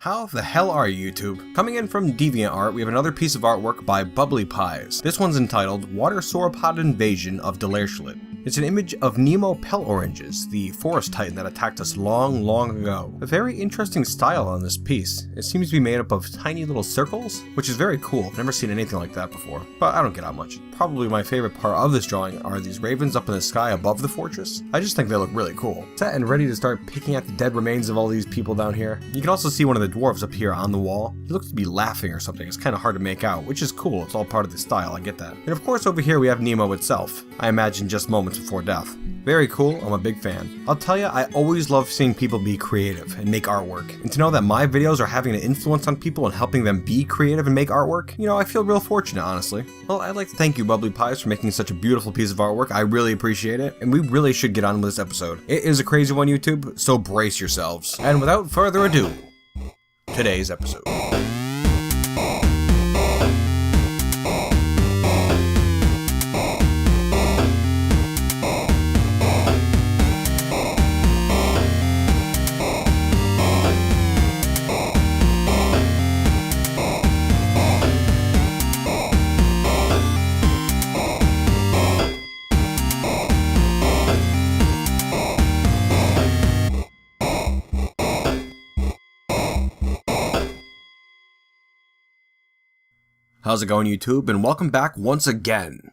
How the hell are you, YouTube? Coming in from DeviantArt, we have another piece of artwork by Bubbly Pies. This one's entitled Water Sauropod Invasion of Delersholid. It's an image of Nemo Pell Oranges, the forest titan that attacked us long, long ago. A very interesting style on this piece. It seems to be made up of tiny little circles, which is very cool. I've never seen anything like that before, but I don't get out much. Probably my favorite part of this drawing are these ravens up in the sky above the fortress. I just think they look really cool. Set and ready to start picking at the dead remains of all these people down here. You can also see one of the dwarves up here on the wall. He looks to be laughing or something. It's kind of hard to make out, which is cool. It's all part of the style, I get that. And of course over here we have Nemo itself. I imagine just moments before death. Very cool, I'm a big fan. I'll tell you, I always love seeing people be creative and make artwork. And to know that my videos are having an influence on people and helping them be creative and make artwork, you know, I feel real fortunate, honestly. Well, I'd like to thank you, Bubbly Pies, for making such a beautiful piece of artwork. I really appreciate it, and we really should get on with this episode. It is a crazy one, YouTube, so brace yourselves. And without further ado, today's episode. How's it going, YouTube? And welcome back once again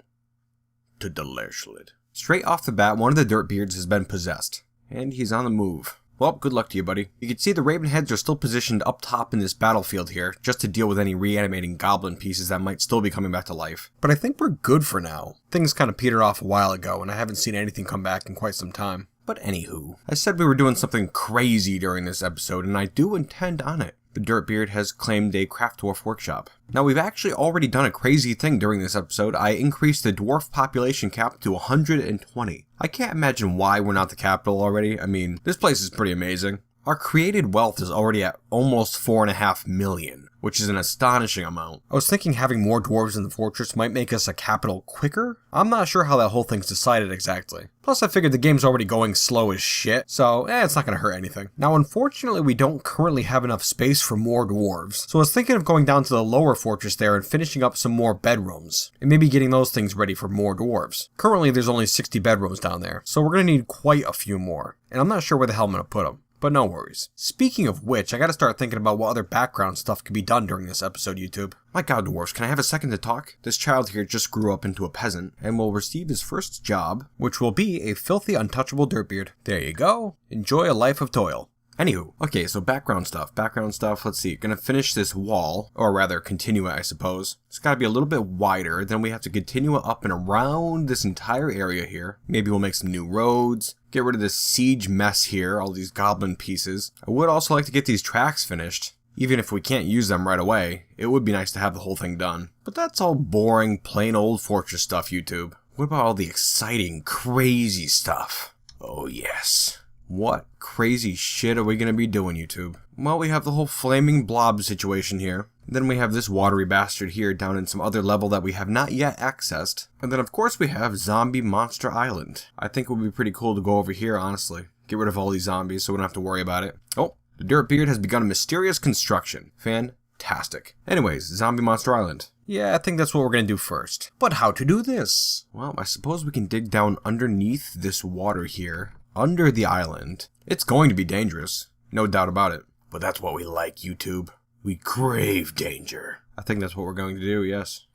to Delersholid. Straight off the bat, one of the Dirtbeards has been possessed, and he's on the move. Well, good luck to you, buddy. You can see the Raven heads are still positioned up top in this battlefield here, just to deal with any reanimating goblin pieces that might still be coming back to life. But I think we're good for now. Things kind of petered off a while ago, and I haven't seen anything come back in quite some time. But anywho, I said we were doing something crazy during this episode, and I do intend on it. The Dirtbeard has claimed a craft dwarf workshop. Now, we've actually already done a crazy thing during this episode. I increased the dwarf population cap to 120. I can't imagine why we're not the capital already. I mean, this place is pretty amazing. Our created wealth is already at almost 4.5 million, which is an astonishing amount. I was thinking having more dwarves in the fortress might make us a capital quicker. I'm not sure how that whole thing's decided exactly. Plus, I figured the game's already going slow as shit, so it's not gonna hurt anything. Now, unfortunately, we don't currently have enough space for more dwarves, so I was thinking of going down to the lower fortress there and finishing up some more bedrooms, and maybe getting those things ready for more dwarves. Currently, there's only 60 bedrooms down there, so we're gonna need quite a few more, and I'm not sure where the hell I'm gonna put them. But no worries. Speaking of which, I gotta start thinking about what other background stuff could be done during this episode, YouTube. My god, dwarves, can I have a second to talk? This child here just grew up into a peasant, and will receive his first job, which will be a filthy, untouchable Dirtbeard. There you go. Enjoy a life of toil. Anywho, okay, so background stuff, let's see, gonna finish this wall, or rather continue it, I suppose. It's gotta be a little bit wider, then we have to continue it up and around this entire area here. Maybe we'll make some new roads, get rid of this siege mess here, all these goblin pieces. I would also like to get these tracks finished. Even if we can't use them right away, it would be nice to have the whole thing done. But that's all boring, plain old fortress stuff, YouTube. What about all the exciting, crazy stuff? Oh yes. What crazy shit are we gonna be doing, YouTube? Well, we have the whole flaming blob situation here. Then we have this watery bastard here down in some other level that we have not yet accessed. And then of course we have Zombie Monster Island. I think it would be pretty cool to go over here, honestly. Get rid of all these zombies so we don't have to worry about it. Oh, the Dirtbeard has begun a mysterious construction. Fantastic. Anyways, Zombie Monster Island. Yeah, I think that's what we're gonna do first. But how to do this? Well, I suppose we can dig down underneath this water here. Under the island. It's going to be dangerous. No doubt about it. But that's what we like, YouTube. We crave danger. I think that's what we're going to do, yes.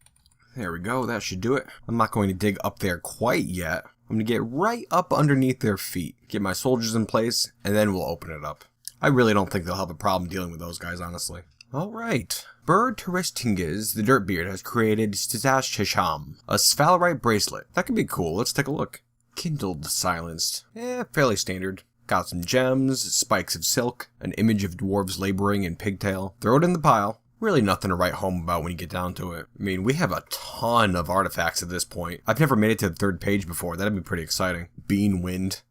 There we go, that should do it. I'm not going to dig up there quite yet. I'm going to get right up underneath their feet. Get my soldiers in place, and then we'll open it up. I really don't think they'll have a problem dealing with those guys, honestly. Alright. Bird Terestinges, the Dirtbeard, has created Stazasham, a sphalerite bracelet. That could be cool, let's take a look. Kindled silenced. Fairly standard. Got some gems, spikes of silk, an image of dwarves laboring in pigtail. Throw it in the pile. Really nothing to write home about when you get down to it. I mean, we have a ton of artifacts at this point. I've never made it to the third page before. That'd be pretty exciting. Bean wind.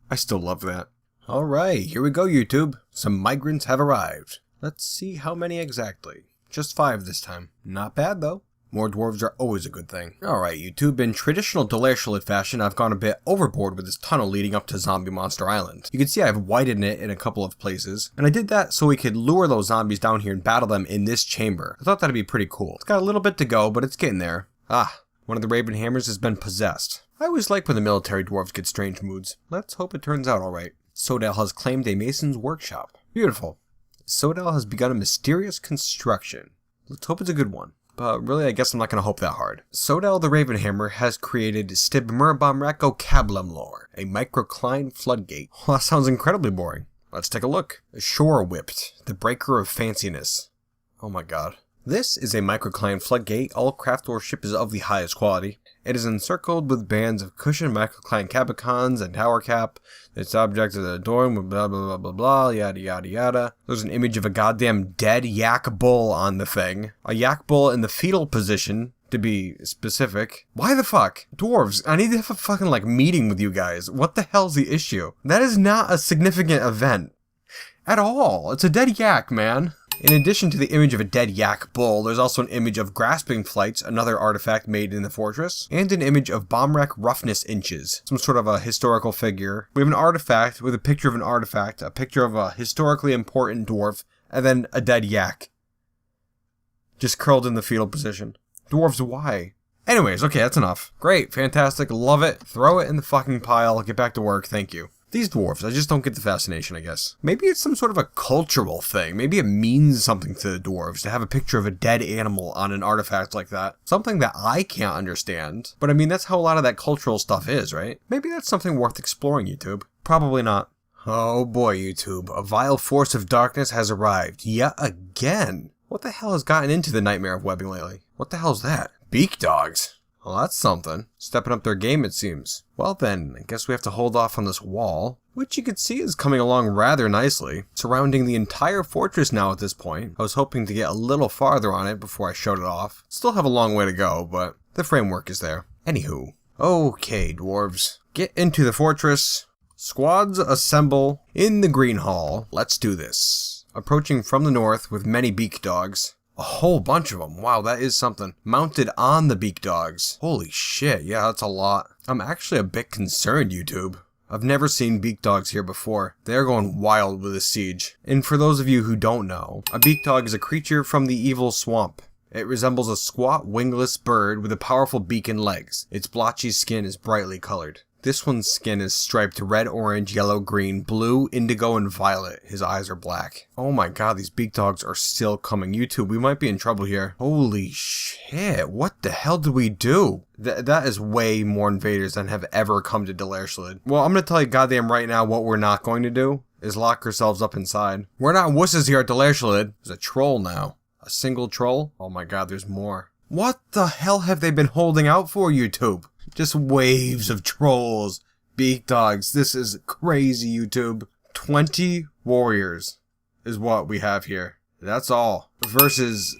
I still love that. Alright, here we go, YouTube. Some migrants have arrived. Let's see how many exactly. Just 5 this time. Not bad, though. More dwarves are always a good thing. Alright YouTube, in traditional Delersholid fashion, I've gone a bit overboard with this tunnel leading up to Zombie Monster Island. You can see I've widened it in a couple of places, and I did that so we could lure those zombies down here and battle them in this chamber. I thought that'd be pretty cool. It's got a little bit to go, but it's getting there. Ah, one of the Raven Hammers has been possessed. I always like when the military dwarves get strange moods. Let's hope it turns out alright. Sodal has claimed a mason's workshop. Beautiful. Sodal has begun a mysterious construction. Let's hope it's a good one. But really, I guess I'm not going to hope that hard. Sodal the Ravenhammer has created Stibmerabomrako Kablemlor, a microcline floodgate. Well, that sounds incredibly boring. Let's take a look. Shore Whipped, the Breaker of Fanciness. Oh my god. This is a microcline floodgate. All craft worship is of the highest quality. It is encircled with bands of cushioned microcline cabicons and tower cap. Its object is adorned with blah blah blah blah blah, yada yada yada. There's an image of a goddamn dead yak bull on the thing. A yak bull in the fetal position, to be specific. Why the fuck? Dwarves, I need to have a fucking like meeting with you guys. What the hell's the issue? That is not a significant event. At all. It's a dead yak, man. In addition to the image of a dead yak bull, there's also an image of grasping flights, another artifact made in the fortress, and an image of Bomrek roughness inches, some sort of a historical figure. We have an artifact with a picture of an artifact, a picture of a historically important dwarf, and then a dead yak. Just curled in the fetal position. Dwarves, why? Anyways, okay, that's enough. Great, fantastic, love it, throw it in the fucking pile, get back to work, thank you. These dwarves, I just don't get the fascination, I guess. Maybe it's some sort of a cultural thing. Maybe it means something to the dwarves to have a picture of a dead animal on an artifact like that. Something that I can't understand. But I mean, that's how a lot of that cultural stuff is, right? Maybe that's something worth exploring, YouTube. Probably not. Oh boy, YouTube. A vile force of darkness has arrived. Yet again. What the hell has gotten into the nightmare of webbing lately? What the hell's that? Beak dogs. Well, that's something. Stepping up their game, it seems. Well then, I guess we have to hold off on this wall, which you can see is coming along rather nicely, surrounding the entire fortress now at this point. I was hoping to get a little farther on it before I showed it off. Still have a long way to go, but the framework is there. Anywho. Okay, dwarves. Get into the fortress. Squads assemble in the Green Hall. Let's do this. Approaching from the north with many beak dogs. A whole bunch of them. Wow, that is something. Mounted on the beak dogs. Holy shit, yeah, that's a lot. I'm actually a bit concerned, YouTube. I've never seen beak dogs here before. They're going wild with this siege. And for those of you who don't know, a beak dog is a creature from the evil swamp. It resembles a squat, wingless bird with a powerful beak and legs. Its blotchy skin is brightly colored. This one's skin is striped red, orange, yellow, green, blue, indigo, and violet. His eyes are black. Oh my god, these beak dogs are still coming. YouTube, we might be in trouble here. Holy shit, what the hell did we do? That is way more invaders than have ever come to Delersholid. Well, I'm gonna tell you goddamn right now what we're not going to do is lock ourselves up inside. We're not wusses here at Delersholid. There's a troll now. A single troll? Oh my god, there's more. What the hell have they been holding out for, YouTube? Just waves of trolls, beak dogs. This is crazy, YouTube. 20 warriors is what we have here. That's all. Versus,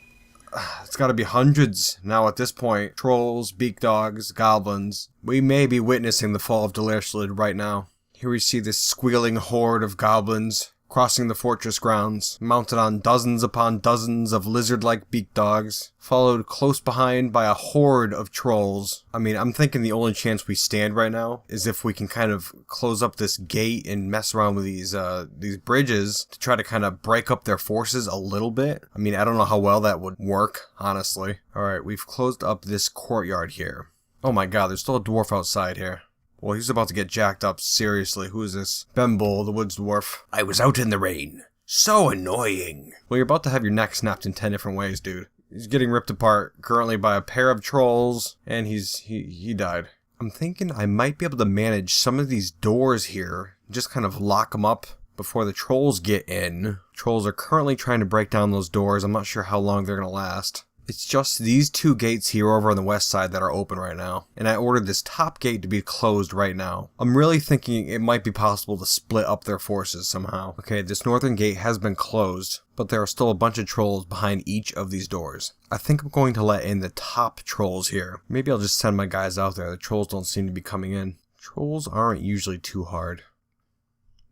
it's gotta be hundreds now at this point. Trolls, beak dogs, goblins. We may be witnessing the fall of Delersholid right now. Here we see this squealing horde of goblins crossing the fortress grounds, mounted on dozens upon dozens of lizard-like beak dogs, followed close behind by a horde of trolls. I mean, I'm thinking the only chance we stand right now is if we can kind of close up this gate and mess around with these bridges to try to kind of break up their forces a little bit. I mean, I don't know how well that would work, honestly. Alright, we've closed up this courtyard here. Oh my god, there's still a dwarf outside here. Well, he's about to get jacked up. Seriously, who is this? Bemble, the woods dwarf. I was out in the rain. So annoying. Well, you're about to have your neck snapped in 10 different ways, dude. He's getting ripped apart currently by a pair of trolls, and he died. I'm thinking I might be able to manage some of these doors here. Just kind of lock them up before the trolls get in. Trolls are currently trying to break down those doors. I'm not sure how long they're gonna last. It's just these two gates here over on the west side that are open right now. And I ordered this top gate to be closed right now. I'm really thinking it might be possible to split up their forces somehow. Okay, this northern gate has been closed, but there are still a bunch of trolls behind each of these doors. I think I'm going to let in the top trolls here. Maybe I'll just send my guys out there. The trolls don't seem to be coming in. Trolls aren't usually too hard.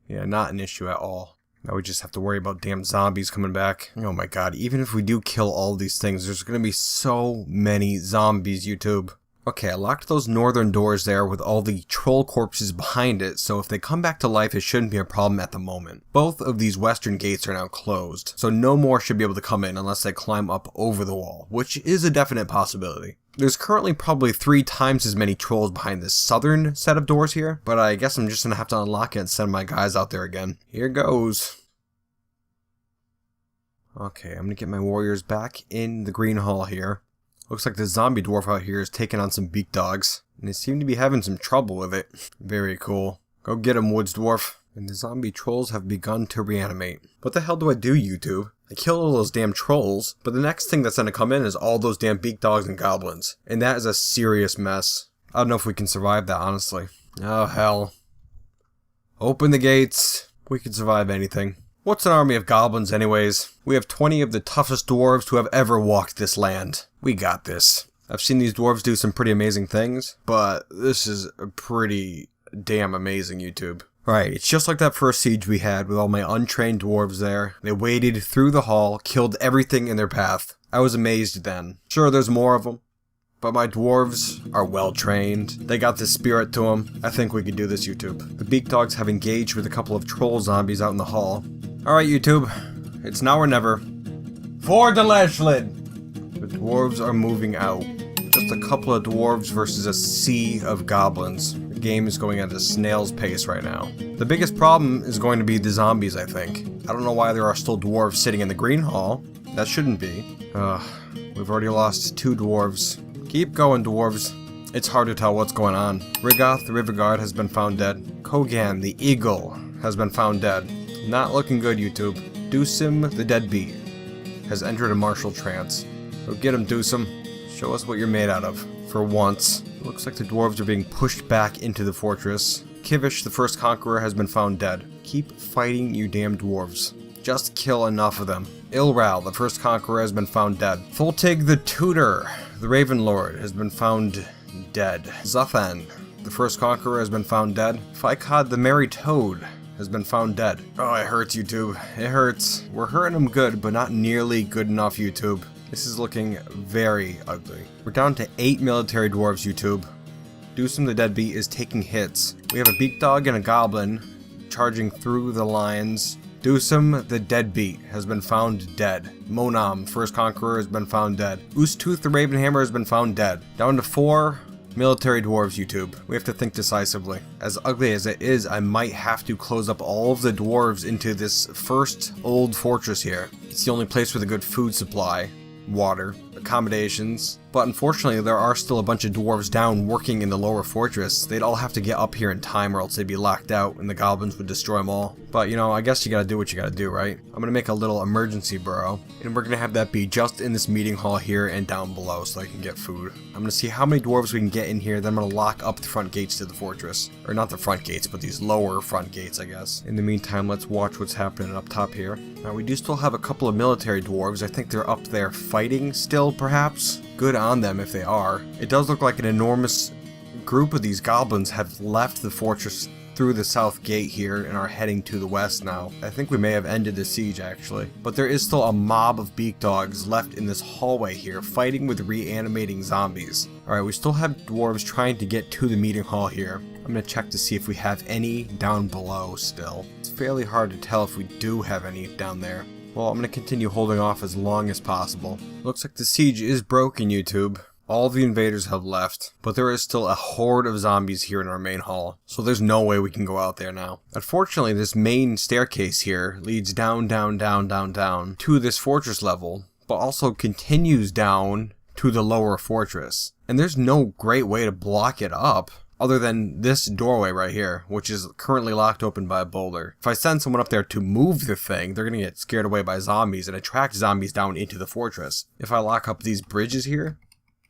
Yeah, not an issue at all. Now we just have to worry about damn zombies coming back. Oh my god, even if we do kill all these things, there's gonna be so many zombies, YouTube. Okay, I locked those northern doors there with all the troll corpses behind it, so if they come back to life, it shouldn't be a problem at the moment. Both of these western gates are now closed, so no more should be able to come in unless they climb up over the wall, which is a definite possibility. There's currently probably 3 times as many trolls behind this southern set of doors here, but I guess I'm just gonna have to unlock it and send my guys out there again. Here goes. Okay, I'm gonna get my warriors back in the green hall here. Looks like the zombie dwarf out here is taking on some beak dogs, and they seem to be having some trouble with it. Very cool. Go get him, woods dwarf. And the zombie trolls have begun to reanimate. What the hell do I do, YouTube? I killed all those damn trolls, but the next thing that's gonna come in is all those damn beak dogs and goblins. And that is a serious mess. I don't know if we can survive that, honestly. Oh, hell. Open the gates. We can survive anything. What's an army of goblins anyways? We have 20 of the toughest dwarves who have ever walked this land. We got this. I've seen these dwarves do some pretty amazing things, but this is pretty damn amazing, YouTube. Right, it's just like that first siege we had with all my untrained dwarves there. They waded through the hall, killed everything in their path. I was amazed then. Sure, there's more of them, but my dwarves are well trained. They got the spirit to them. I think we can do this, YouTube. The beak dogs have engaged with a couple of troll zombies out in the hall. Alright, YouTube. It's now or never. For Delersholid! The dwarves are moving out. Just a couple of dwarves versus a sea of goblins. The game is going at a snail's pace right now. The biggest problem is going to be the zombies, I think. I don't know why there are still dwarves sitting in the green hall. That shouldn't be. We've already lost 2 dwarves. Keep going, dwarves. It's hard to tell what's going on. Rigoth, the river guard, has been found dead. Kogan, the eagle, has been found dead. Not looking good, YouTube. Deucim, the deadbeat, has entered a martial trance. Go get him, Deucim. Show us what you're made out of. For once. Looks like the dwarves are being pushed back into the fortress. Kivish, the first conqueror, has been found dead. Keep fighting, you damn dwarves. Just kill enough of them. Ilral, the first conqueror, has been found dead. Foltig, the tutor, the Raven Lord, has been found dead. Zuthan, the first conqueror, has been found dead. Fikad, the merry toad, has been found dead. Oh, it hurts, YouTube. It hurts. We're hurting them good, but not nearly good enough, YouTube. This is looking very ugly. We're down to 8 military dwarves, YouTube. Deucim the deadbeat is taking hits. We have a beak dog and a goblin charging through the lines. Deucim the deadbeat has been found dead. Monam, first conqueror, has been found dead. Oostooth the Ravenhammer has been found dead. Down to 4 military dwarves, YouTube. We have to think decisively. As ugly as it is, I might have to close up all of the dwarves into this first old fortress here. It's the only place with a good food supply, water, accommodations, but unfortunately there are still a bunch of dwarves down working in the lower fortress. They'd all have to get up here in time or else they'd be locked out and the goblins would destroy them all. But you know, I guess you gotta do what you gotta do, right? I'm gonna make a little emergency burrow and we're gonna have that be just in this meeting hall here and down below so I can get food. I'm gonna see how many dwarves we can get in here, then I'm gonna lock up the front gates to the fortress. Or not the front gates, but these lower front gates, I guess. In the meantime, let's watch what's happening up top here. Now we do still have a couple of military dwarves. I think they're up there fighting still, perhaps. Good on them if they are. It does look like an enormous group of these goblins have left the fortress through the south gate here and are heading to the west now. I think we may have ended the siege actually. But there is still a mob of beak dogs left in this hallway here fighting with reanimating zombies. Alright, we still have dwarves trying to get to the meeting hall here. I'm gonna check to see if we have any down below still. It's fairly hard to tell if we do have any down there. Well, I'm going to continue holding off as long as possible. Looks like the siege is broken, YouTube. All the invaders have left, but there is still a horde of zombies here in our main hall, so there's no way we can go out there now. Unfortunately, this main staircase here leads down to this fortress level, but also continues down to the lower fortress. And there's no great way to block it up other than this doorway right here, which is currently locked open by a boulder. If I send someone up there to move the thing, they're gonna get scared away by zombies and attract zombies down into the fortress. If I lock up these bridges here,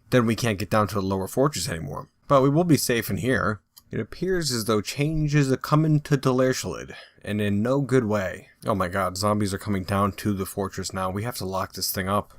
then we can't get down to the lower fortress anymore. But we will be safe in here. It appears as though change is a-coming to Delersholid, and in no good way. Oh my god, zombies are coming down to the fortress now. We have to lock this thing up.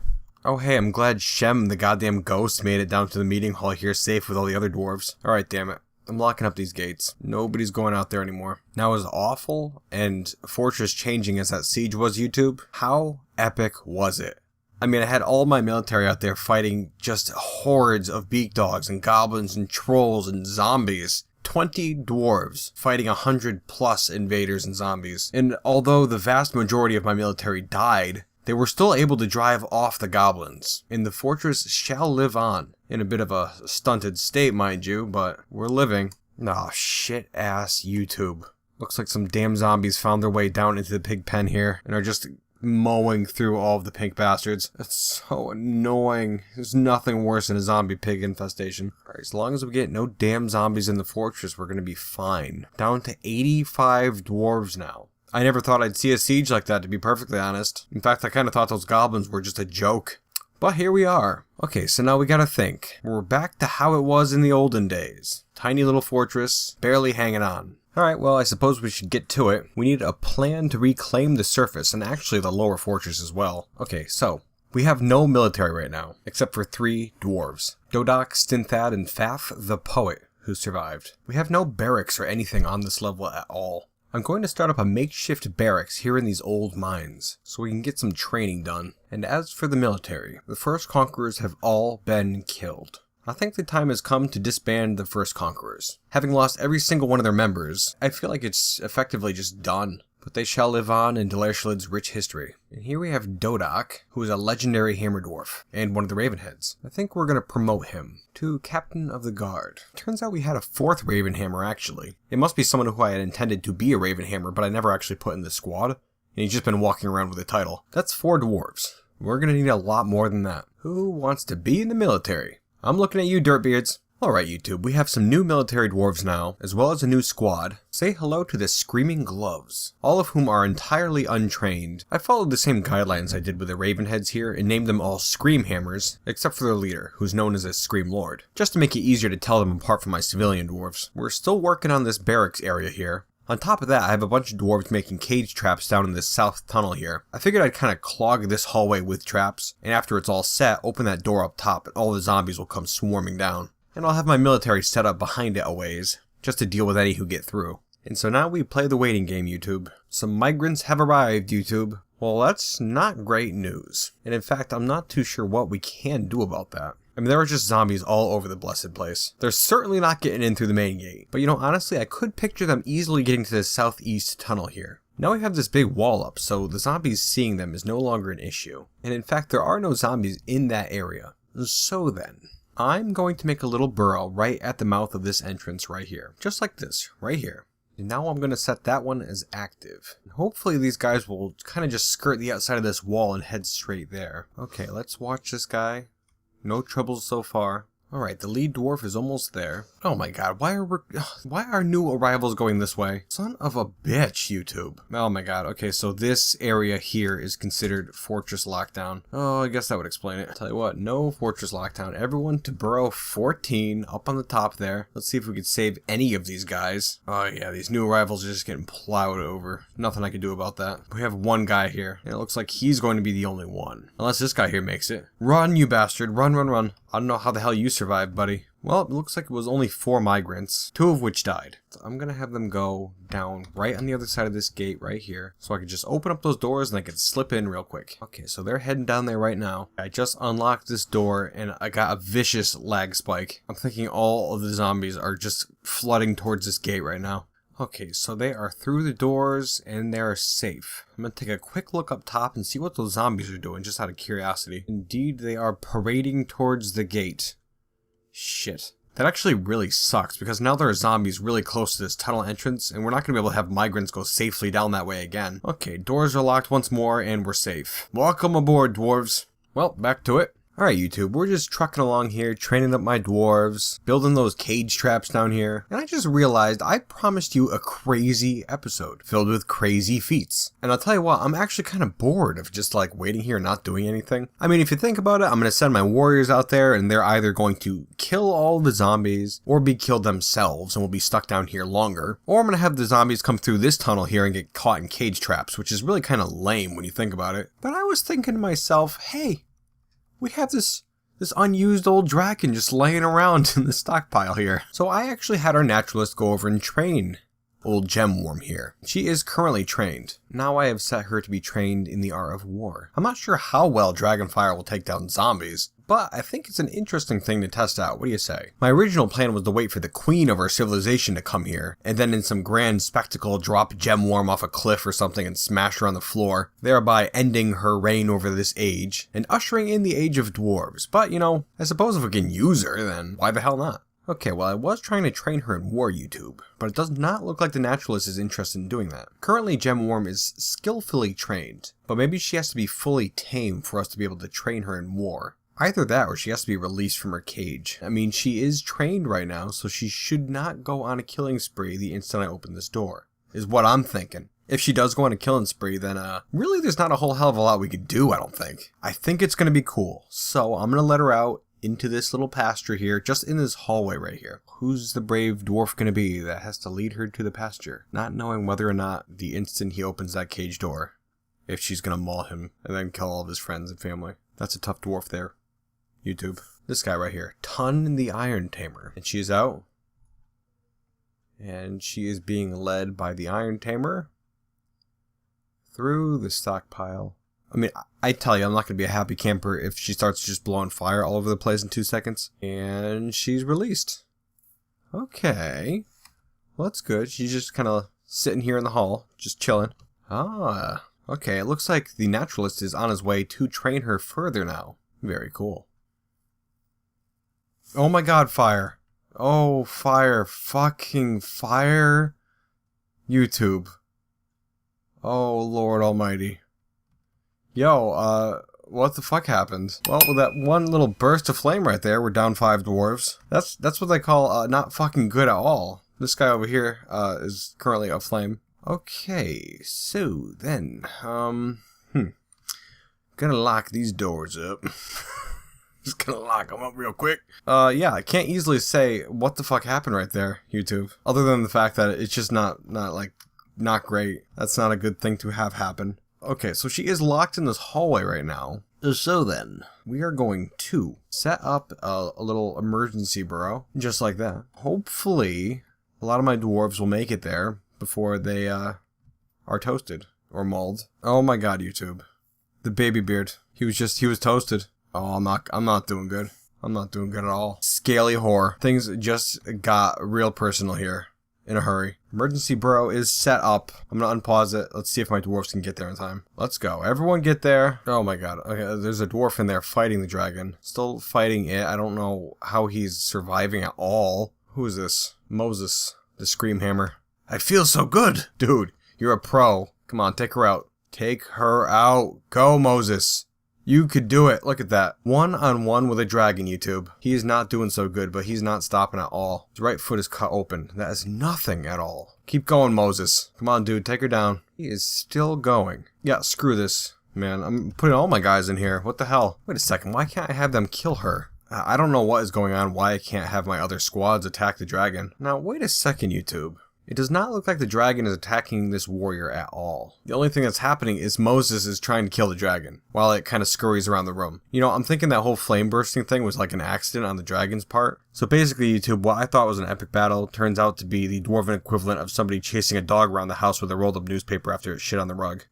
Oh hey, I'm glad Shem, the goddamn ghost, made it down to the meeting hall here safe with all the other dwarves. Alright, damn it. I'm locking up these gates. Nobody's going out there anymore. Now, as awful and Fortress changing as that siege was, YouTube, how epic was it? I mean, I had all my military out there fighting just hordes of beak dogs and goblins and trolls and zombies. 20 dwarves fighting 100+ invaders and zombies. And although the vast majority of my military died, they were still able to drive off the goblins. And the fortress shall live on. In a bit of a stunted state, mind you, but we're living. Oh, shit ass YouTube. Looks like some damn zombies found their way down into the pig pen here and are just mowing through all of the pink bastards. It's so annoying. There's nothing worse than a zombie pig infestation. Alright, as long as we get no damn zombies in the fortress, we're gonna be fine. Down to 85 dwarves now. I never thought I'd see a siege like that, to be perfectly honest. In fact, I kind of thought those goblins were just a joke. But here we are. Okay, so now we gotta think. We're back to how it was in the olden days. Tiny little fortress, barely hanging on. Alright, well, I suppose we should get to it. We need a plan to reclaim the surface, and actually the lower fortress as well. Okay, so, we have no military right now, except for 3 dwarves. Dodak, Stinthad, and Faf the Poet, who survived. We have no barracks or anything on this level at all. I'm going to start up a makeshift barracks here in these old mines, so we can get some training done. And as for the military, the first conquerors have all been killed. I think the time has come to disband the first conquerors. Having lost every single one of their members, I feel like it's effectively just done. But they shall live on in Delersholid's rich history. And here we have Dodak, who is a legendary hammer dwarf, and one of the Ravenheads. I think we're going to promote him to Captain of the Guard. Turns out we had a 4th Ravenhammer, actually. It must be someone who I had intended to be a Ravenhammer, but I never actually put in the squad. And he's just been walking around with a title. That's 4 dwarves. We're going to need a lot more than that. Who wants to be in the military? I'm looking at you, dirtbeards. Alright, YouTube, we have some new military dwarves now, as well as a new squad. Say hello to the Screaming Gloves, all of whom are entirely untrained. I followed the same guidelines I did with the Ravenheads here and named them all Scream Hammers, except for their leader, who's known as a Scream Lord, just to make it easier to tell them apart from my civilian dwarves. We're still working on this barracks area here. On top of that, I have a bunch of dwarves making cage traps down in this south tunnel here. I figured I'd kind of clog this hallway with traps, and after it's all set, open that door up top and all the zombies will come swarming down. And I'll have my military set up behind it a ways, just to deal with any who get through. And so now we play the waiting game, YouTube. Some migrants have arrived, YouTube. Well, that's not great news. And in fact, I'm not too sure what we can do about that. I mean, there are just zombies all over the blessed place. They're certainly not getting in through the main gate. But you know, honestly, I could picture them easily getting to the southeast tunnel here. Now we have this big wall up, so the zombies seeing them is no longer an issue. And in fact, there are no zombies in that area. So then, I'm going to make a little burrow right at the mouth of this entrance right here. Just like this, right here. And now I'm going to set that one as active. And hopefully these guys will kind of just skirt the outside of this wall and head straight there. Okay, let's watch this guy. No troubles so far. Alright, the lead dwarf is almost there. Oh my god, why are new arrivals going this way? Son of a bitch, YouTube. Oh my god, okay, so this area here is considered fortress lockdown. Oh, I guess that would explain it. I'll tell you what, no fortress lockdown. Everyone to burrow 14 up on the top there. Let's see if we could save any of these guys. Oh yeah, these new arrivals are just getting plowed over. Nothing I can do about that. We have one guy here, and it looks like he's going to be the only one. Unless this guy here makes it. Run, you bastard. Run, run, run. I don't know how the hell you survived, buddy. Well, it looks like it was only 4 migrants, 2 of which died. So I'm gonna have them go down right on the other side of this gate right here, so I can just open up those doors and I can slip in real quick. Okay, so they're heading down there right now. I just unlocked this door and I got a vicious lag spike. I'm thinking all of the zombies are just flooding towards this gate right now. Okay, so they are through the doors and they're safe. I'm gonna take a quick look up top and see what those zombies are doing, just out of curiosity. Indeed, they are parading towards the gate. Shit. That actually really sucks, because now there are zombies really close to this tunnel entrance, and we're not gonna be able to have migrants go safely down that way again. Okay, doors are locked once more, and we're safe. Welcome aboard, dwarves. Well, back to it. Alright, YouTube, we're just trucking along here, training up my dwarves, building those cage traps down here, and I just realized I promised you a crazy episode, filled with crazy feats. And I'll tell you what, I'm actually kind of bored of just like waiting here and not doing anything. I mean, if you think about it, I'm going to send my warriors out there, and they're either going to kill all the zombies, or be killed themselves, and we'll be stuck down here longer, or I'm going to have the zombies come through this tunnel here and get caught in cage traps, which is really kind of lame when you think about it. But I was thinking to myself, hey, we have this This unused old dragon just laying around in the stockpile here. So I actually had our naturalist go over and train old Gemworm here. She is currently trained. Now I have set her to be trained in the art of war. I'm not sure how well Dragonfire will take down zombies, but I think it's an interesting thing to test out. What do you say? My original plan was to wait for the queen of our civilization to come here, and then in some grand spectacle drop Gemworm off a cliff or something and smash her on the floor, thereby ending her reign over this age, and ushering in the age of dwarves. But, you know, I suppose if we can use her, then why the hell not? Okay, well I was trying to train her in war, YouTube, but it does not look like the naturalist is interested in doing that. Currently Gemworm is skillfully trained, but maybe she has to be fully tame for us to be able to train her in war. Either that or she has to be released from her cage. I mean, she is trained right now, so she should not go on a killing spree the instant I open this door, is what I'm thinking. If she does go on a killing spree, then really there's not a whole hell of a lot we could do, I don't think. I think it's going to be cool, so I'm going to let her out into this little pasture here, just in this hallway right here. Who's the brave dwarf gonna be that has to lead her to the pasture, not knowing whether or not the instant he opens that cage door, if she's gonna maul him and then kill all of his friends and family? That's a tough dwarf there, YouTube. This guy right here, Tun the Iron Tamer, and she's out, and she is being led by the Iron Tamer through the stockpile. I mean, I tell you, I'm not going to be a happy camper if she starts just blowing fire all over the place in 2 seconds. And she's released. Okay. Well, that's good. She's just kind of sitting here in the hall, just chilling. Ah, okay. It looks like the naturalist is on his way to train her further now. Very cool. Oh my god, fire. Oh, fire. Fucking fire. YouTube. Oh, Lord Almighty. Yo, what the fuck happened? Well, with that one little burst of flame right there, we're down 5 dwarves. That's what they call, not fucking good at all. This guy over here, is currently aflame. Okay, so then, gonna lock these doors up. Just gonna lock them up real quick. Yeah, I can't easily say what the fuck happened right there, YouTube. Other than the fact that it's just not great. That's not a good thing to have happen. Okay, so she is locked in this hallway right now. So then, we are going to set up a little emergency burrow, just like that. Hopefully, a lot of my dwarves will make it there before they are toasted or mauled. Oh my god, YouTube. The baby beard. He was toasted. Oh, I'm not doing good. I'm not doing good at all. Scaly whore. Things just got real personal here. In a hurry. Emergency burrow is set up. I'm gonna unpause it. Let's see if my dwarves can get there in time. Let's go. Everyone get there. Oh my god. Okay, there's a dwarf in there fighting the dragon. Still fighting it. I don't know how he's surviving at all. Who is this? Moses, the Scream Hammer. I feel so good. Dude, you're a pro. Come on, take her out. Take her out. Go, Moses. You could do it. Look at that. 1-on-1 with a dragon, YouTube. He is not doing so good, but he's not stopping at all. His right foot is cut open. That is nothing at all. Keep going, Moses. Come on, dude. Take her down. He is still going. Yeah, screw this, man. I'm putting all my guys in here. What the hell? Wait a second. Why can't I have them kill her? I don't know what is going on. Why I can't have my other squads attack the dragon. Now, wait a second, YouTube. It does not look like the dragon is attacking this warrior at all. The only thing that's happening is Moses is trying to kill the dragon, while it kind of scurries around the room. You know, I'm thinking that whole flame bursting thing was like an accident on the dragon's part. So basically, YouTube, what I thought was an epic battle turns out to be the dwarven equivalent of somebody chasing a dog around the house with a rolled up newspaper after it shit on the rug.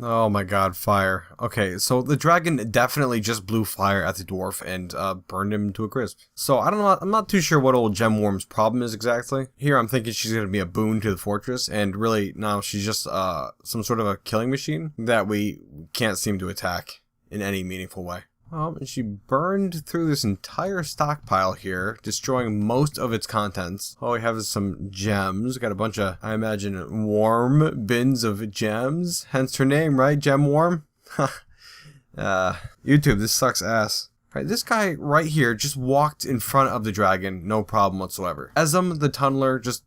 Oh my god, fire. Okay, so the dragon definitely just blew fire at the dwarf and burned him to a crisp. So I don't know, I'm not too sure what old Gemworm's problem is exactly. Here I'm thinking she's going to be a boon to the fortress, and really now she's just some sort of a killing machine that we can't seem to attack in any meaningful way. And she burned through this entire stockpile here, destroying most of its contents. Oh, we have some gems. Got a bunch of, I imagine, warm bins of gems. Hence her name, right? Gemworm? YouTube, this sucks ass. Right, this guy right here just walked in front of the dragon, no problem whatsoever. Esm, the tunneler, just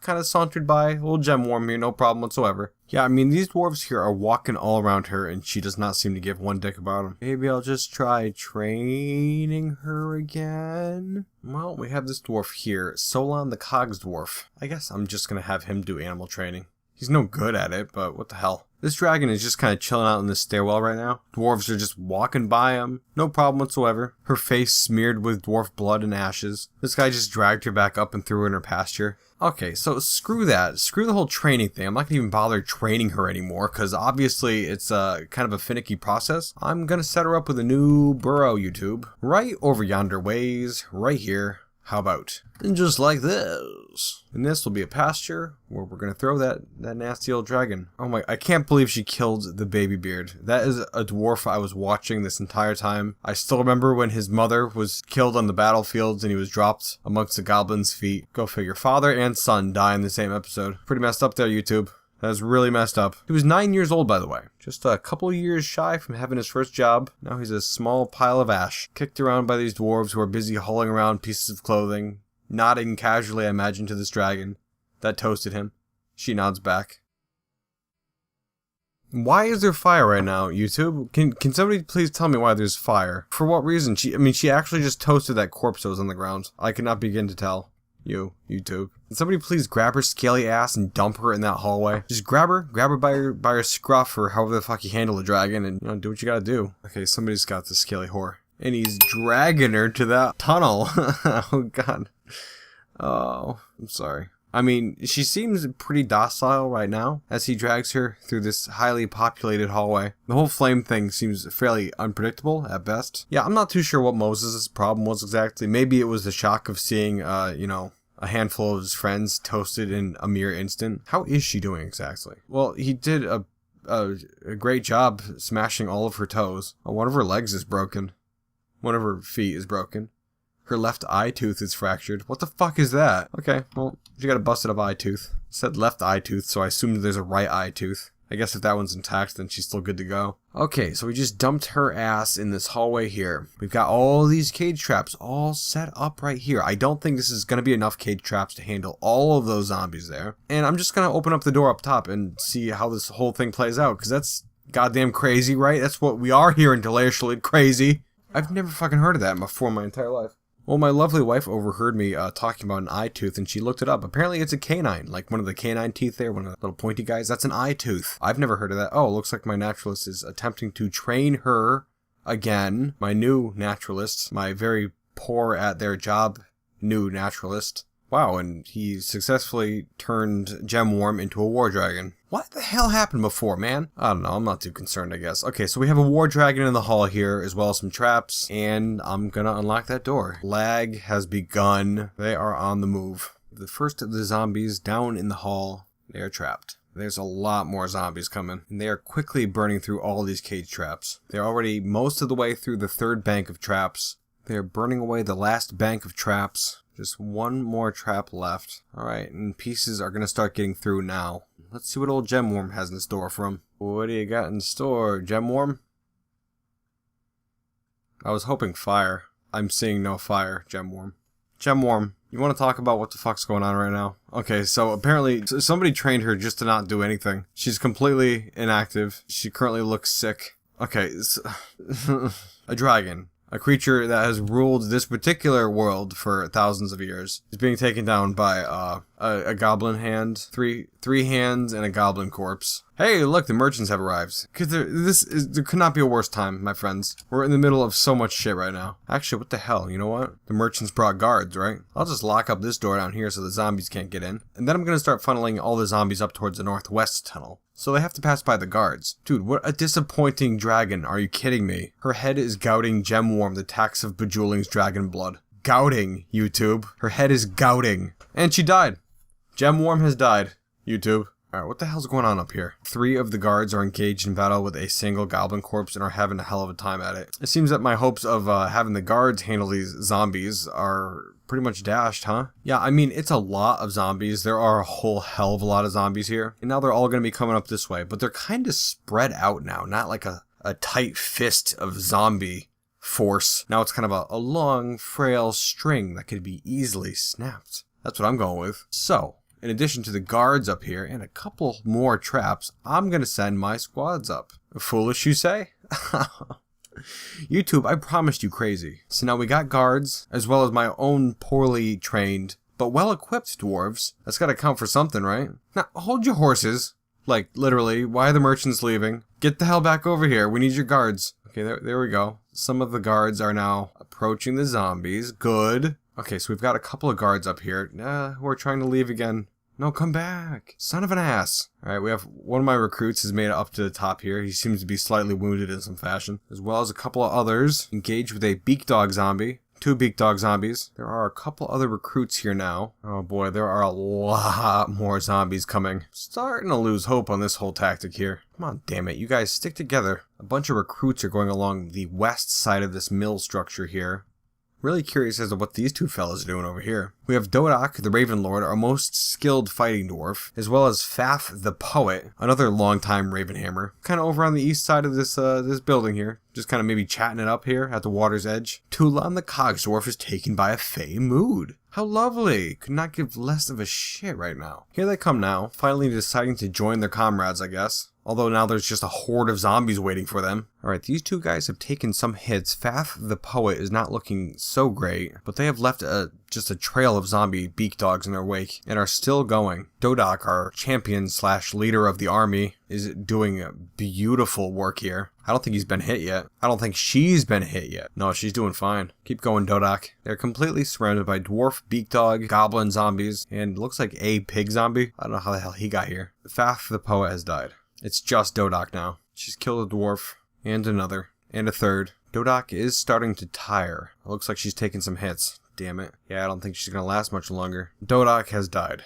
kind of sauntered by. Little Gemworm here, no problem whatsoever. Yeah, I mean, these dwarves here are walking all around her, and she does not seem to give one dick about them. Maybe I'll just try training her again. Well, we have this dwarf here, Solon the Cogs dwarf. I guess I'm just gonna have him do animal training. He's no good at it, but what the hell. This dragon is just kind of chilling out in this stairwell right now. Dwarves are just walking by him. No problem whatsoever. Her face smeared with dwarf blood and ashes. This guy just dragged her back up and threw her in her pasture. Okay, so screw that. Screw the whole training thing. I'm not going to even bother training her anymore because obviously it's kind of a finicky process. I'm going to set her up with a new burrow, YouTube. Right over yonder ways, right here. How about? And just like this. And this will be a pasture where we're going to throw that nasty old dragon. Oh my, I can't believe she killed the baby beard. That is a dwarf I was watching this entire time. I still remember when his mother was killed on the battlefields and he was dropped amongst the goblins' feet. Go figure. Father and son die in the same episode. Pretty messed up there, YouTube. That was really messed up. He was 9 years old, by the way. Just a couple years shy from having his first job. Now he's a small pile of ash, kicked around by these dwarves who are busy hauling around pieces of clothing, nodding casually, I imagine, to this dragon that toasted him. She nods back. Why is there fire right now, YouTube? Can somebody please tell me why there's fire? For what reason? She actually just toasted that corpse that was on the ground. I cannot begin to tell. YouTube. Can somebody please grab her scaly ass and dump her in that hallway? Just grab her by her scruff or however the fuck you handle the dragon and, do what you gotta do. Okay, somebody's got the scaly whore. And he's dragging her to that tunnel. Oh god. Oh, I'm sorry. I mean, she seems pretty docile right now as he drags her through this highly populated hallway. The whole flame thing seems fairly unpredictable at best. Yeah, I'm not too sure what Moses' problem was exactly. Maybe it was the shock of seeing, a handful of his friends toasted in a mere instant. How is she doing exactly? Well, he did a great job smashing all of her toes. Oh, one of her legs is broken. One of her feet is broken. Her left eye tooth is fractured. What the fuck is that? Okay, well, she got a busted up eye tooth. It said left eye tooth, so I assumed there's a right eye tooth. I guess if that one's intact, then she's still good to go. Okay, so we just dumped her ass in this hallway here. We've got all these cage traps all set up right here. I don't think this is going to be enough cage traps to handle all of those zombies there. And I'm just going to open up the door up top and see how this whole thing plays out, because that's goddamn crazy, right? That's what we are here in Delersholid, crazy. I've never fucking heard of that before in my entire life. Well, my lovely wife overheard me talking about an eye tooth, and she looked it up. Apparently, it's a canine, like one of the canine teeth there, one of the little pointy guys. That's an eye tooth. I've never heard of that. Oh, it looks like my naturalist is attempting to train her again. My new naturalist, my very poor at their job new naturalist. Wow, and he successfully turned Gemworm into a war dragon. What the hell happened before, man? I don't know, I'm not too concerned, I guess. Okay, so we have a war dragon in the hall here, as well as some traps, and I'm gonna unlock that door. Lag has begun. They are on the move. The first of the zombies down in the hall, they are trapped. There's a lot more zombies coming, and they are quickly burning through all these cage traps. They're already most of the way through the third bank of traps. They're burning away the last bank of traps. Just one more trap left. Alright, and pieces are going to start getting through now. Let's see what old Gemworm has in store for him. What do you got in store, Gemworm? I was hoping fire. I'm seeing no fire, Gemworm. Gemworm, you want to talk about what the fuck's going on right now? Okay, so apparently somebody trained her just to not do anything. She's completely inactive. She currently looks sick. Okay, a dragon. A creature that has ruled this particular world for thousands of years is being taken down by a goblin hand, three hands, and a goblin corpse. Hey, look, the merchants have arrived. There could not be a worse time, my friends. We're in the middle of so much shit right now. Actually, what the hell? You know what? The merchants brought guards, right? I'll just lock up this door down here so the zombies can't get in, and then I'm gonna start funneling all the zombies up towards the northwest tunnel. So they have to pass by the guards. Dude, what a disappointing dragon. Are you kidding me? Her head is gouting Gemworm, the tax of Bejeweling's dragon blood. Gouting, YouTube. Her head is gouting. And she died. Gemworm has died, YouTube. Alright, what the hell's going on up here? 3 of the guards are engaged in battle with a single goblin corpse and are having a hell of a time at it. It seems that my hopes of having the guards handle these zombies are pretty much dashed, huh? Yeah, I mean, it's a lot of zombies. There are a whole hell of a lot of zombies here. And now they're all going to be coming up this way. But they're kind of spread out now. Not like a tight fist of zombie force. Now it's kind of a long, frail string that could be easily snapped. That's what I'm going with. So, in addition to the guards up here and a couple more traps, I'm going to send my squads up. Foolish, you say? YouTube, I promised you crazy. So now we got guards, as well as my own poorly trained, but well-equipped dwarves. That's gotta count for something, right? Now, hold your horses. Like, literally, why are the merchants leaving? Get the hell back over here, we need your guards. Okay, there we go. Some of the guards are now approaching the zombies. Good. Okay, so we've got a couple of guards up here who are trying to leave again. No, come back. Son of an ass. Alright, we have one of my recruits has made it up to the top here. He seems to be slightly wounded in some fashion. As well as a couple of others engaged with a beak dog zombie. 2 beak dog zombies. There are a couple other recruits here now. Oh boy, there are a lot more zombies coming. Starting to lose hope on this whole tactic here. Come on, damn it. You guys stick together. A bunch of recruits are going along the west side of this mill structure here. Really curious as to what these two fellas are doing over here. We have Dodak, the Raven Lord, our most skilled fighting dwarf, as well as Faf, the Poet, another longtime Raven Hammer, kind of over on the east side of this this building here, just kind of maybe chatting it up here at the water's edge. Tulan, the Cogs Dwarf, is taken by a Fey mood. How lovely! Could not give less of a shit right now. Here they come now, finally deciding to join their comrades, I guess. Although now there's just a horde of zombies waiting for them. Alright, these two guys have taken some hits. Faf, the Poet, is not looking so great, but they have left just a trail of zombie beak dogs in their wake, and are still going. Dodak, our champion / leader of the army, is doing beautiful work here. I don't think he's been hit yet. I don't think she's been hit yet. No, she's doing fine. Keep going, Dodak. They're completely surrounded by dwarf, beak dog, goblin zombies, and looks like a pig zombie. I don't know how the hell he got here. Faf, the Poet, has died. It's just Dodak now. She's killed a dwarf, and another, and a third. Dodak is starting to tire. It looks like she's taking some hits. Damn it. Yeah, I don't think she's gonna last much longer. Dodak has died.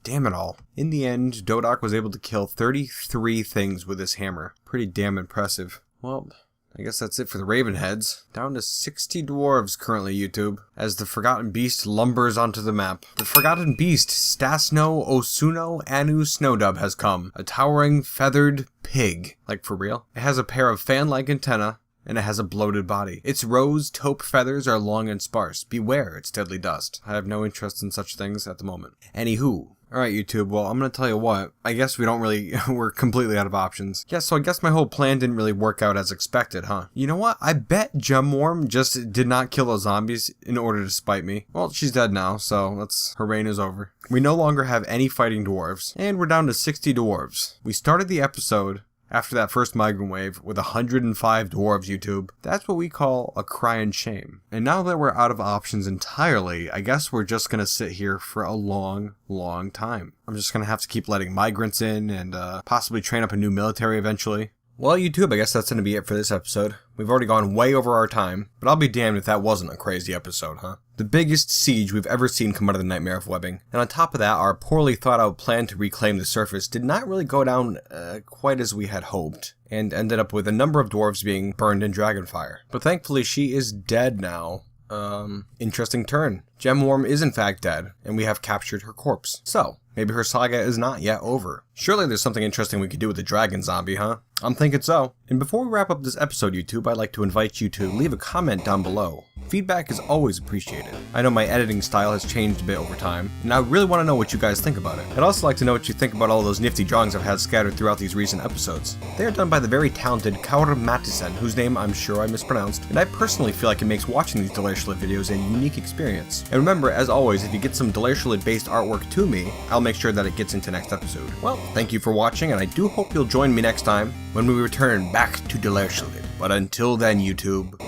Damn it all. In the end, Dodak was able to kill 33 things with his hammer. Pretty damn impressive. Well, I guess that's it for the Raven heads. Down to 60 dwarves currently, YouTube, as the Forgotten Beast lumbers onto the map. The Forgotten Beast, Stasno Osuno Anu Snowdub, has come. A towering, feathered pig. Like, for real? It has a pair of fan-like antennae, and it has a bloated body. Its rose taupe feathers are long and sparse. Beware its deadly dust. I have no interest in such things at the moment. Anywho. Alright, YouTube, well, I'm gonna tell you what, I guess we're completely out of options. Yeah, so I guess my whole plan didn't really work out as expected, huh? You know what? I bet Gemworm just did not kill those zombies in order to spite me. Well, she's dead now, so her reign is over. We no longer have any fighting dwarves, and we're down to 60 dwarves. We started the episode after that first migrant wave with 105 dwarves, YouTube. That's what we call a crying shame. And now that we're out of options entirely, I guess we're just gonna sit here for a long, long time. I'm just gonna have to keep letting migrants in and possibly train up a new military eventually. Well, YouTube, I guess that's gonna be it for this episode. We've already gone way over our time, but I'll be damned if that wasn't a crazy episode, huh? The biggest siege we've ever seen come out of the Nightmare of Webbing. And on top of that, our poorly thought out plan to reclaim the surface did not really go down quite as we had hoped, and ended up with a number of dwarves being burned in dragonfire. But thankfully she is dead now. Interesting turn. Gemworm is in fact dead, and we have captured her corpse. So, maybe her saga is not yet over. Surely there's something interesting we could do with the dragon zombie, huh? I'm thinking so. And before we wrap up this episode, YouTube, I'd like to invite you to leave a comment down below. Feedback is always appreciated. I know my editing style has changed a bit over time, and I really want to know what you guys think about it. I'd also like to know what you think about all those nifty drawings I've had scattered throughout these recent episodes. They are done by the very talented Kaur Matisen, whose name I'm sure I mispronounced, and I personally feel like it makes watching these Delersholid videos a unique experience. And remember, as always, if you get some Delersholid based artwork to me, I'll make sure that it gets into next episode. Well, thank you for watching, and I do hope you'll join me next time when we return back to Delersholid. But until then, YouTube,